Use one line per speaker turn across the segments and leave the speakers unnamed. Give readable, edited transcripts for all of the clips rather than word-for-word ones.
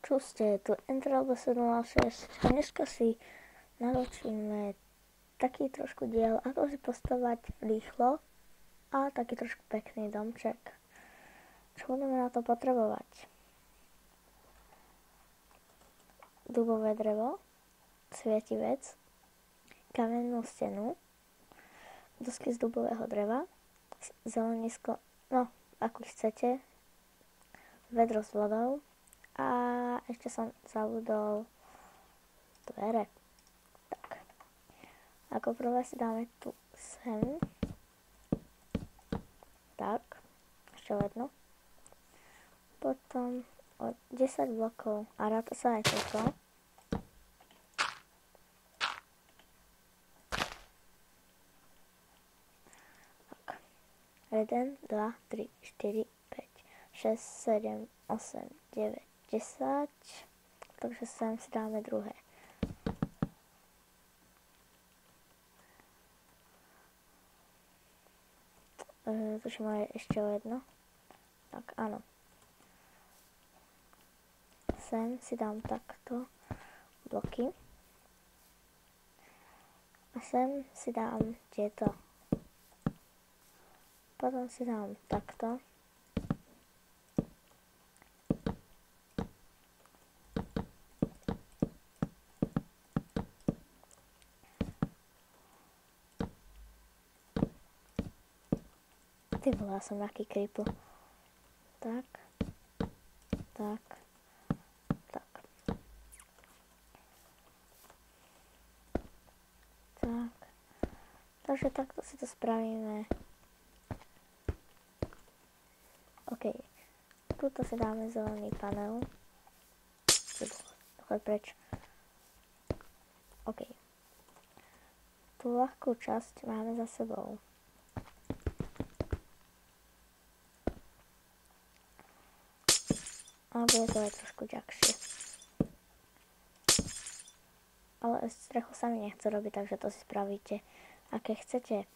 Tu ste, tu Enterable706 a dneska si natočíme taký trošku diel, ako si postavať rýchlo a taký trošku pekný domček. Čo budeme na to potrebovať? Dubové drevo, svietivec, kamennú stenu, dosky z dubového dreva, zelenisko, no ako chcete, vedro s vodou a ešte som zabudol dvere. Tak. Ako prvé si dáme tu sem. Tak. Ešte jedno. Potom o 10 blokov a ráta sa aj toto. Tak. 1, 2, 3, 4, 5, 6, 7, 8, 9, 10. Takže sem si dáme druhé. Tuším aj ešte o jedno. Tak, áno. Sem si dám takto bloky. A sem si dám tieto. Potom si dám takto. Ty vole, som nejaký creepo. Tak. Tak. Tak. Tak. Takže takto si to spravíme. OK. Tuto si dáme zelený panel. Dochod preč. OK. Tú ľahkú časť máme za sebou. A bude to aj trošku ďakšie. Ale strechu sa mi nechce robiť, takže to si spravíte, aké chcete.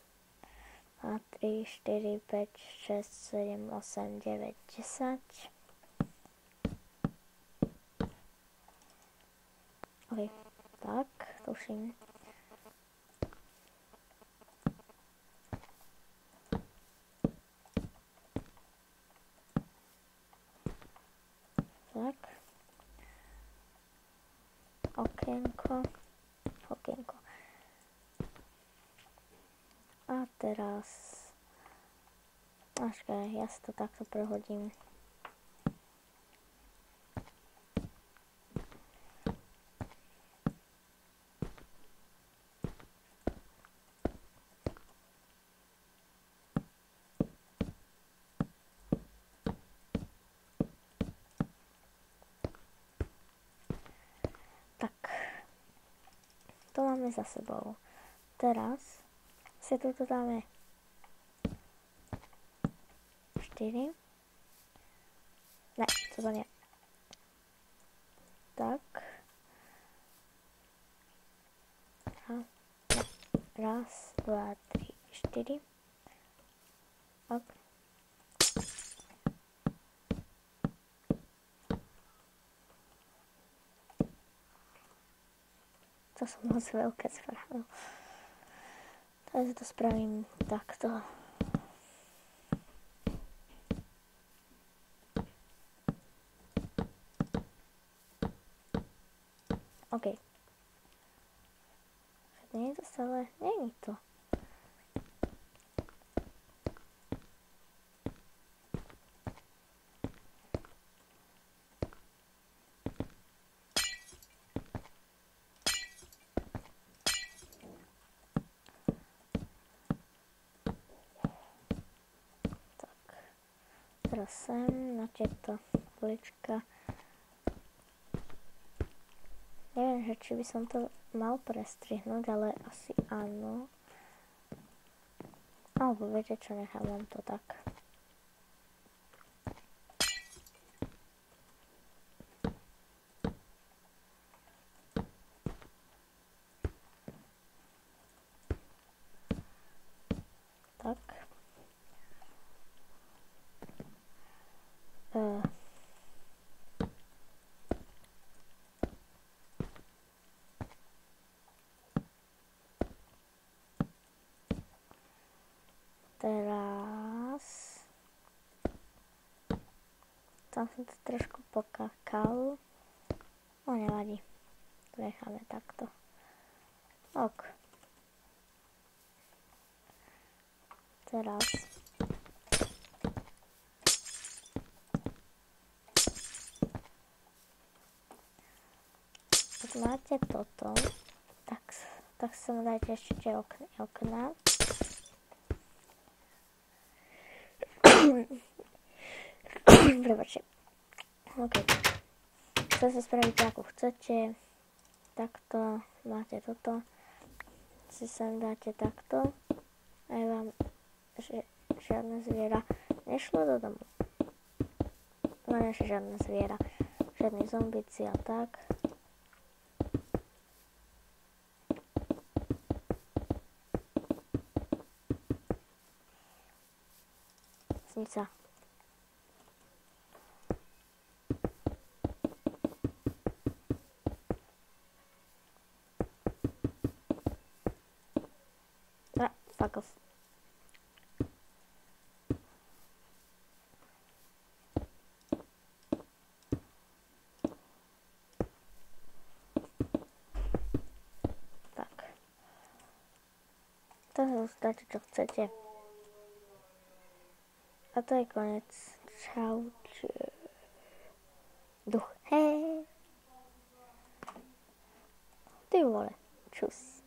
2, 3, 4, 5, 6, 7, 8, 9, 10. OK, tak, tuším. Tak. Okienko. A teraz... Počkaj, ja si to takto prehodím. To máme za sebou. Teraz si tuto dáme 4. Ne, toto nie. Tak. Raz, 2, 3, 4. Ok. To som moc veľké spravil. Takže to spravím takto. OK. Nie je to stále... Nie je to. Teraz sem na tieto polička. Neviem, že či by som to mal prestrihnúť, ale asi áno. Alebo viete čo, nechám to tak. Tak. Tam som to trošku pokakal. No nevadí. To necháme takto. Ok. Teraz. Ak máte toto, tak sa dajte ešte tie okná. Prepačte. OK. Chcete sa spraviť ako chcete. Takto. Máte toto. Si sem dáte takto. A je vám žiadne zviera nešlo do domu. No než žiadne zviera. Žiadny zombici a tak. Snica. Fuck off. Tak. To dáte, čo chcete. A to je konec. Čau. Duch. Hej. Ty vole. Čus.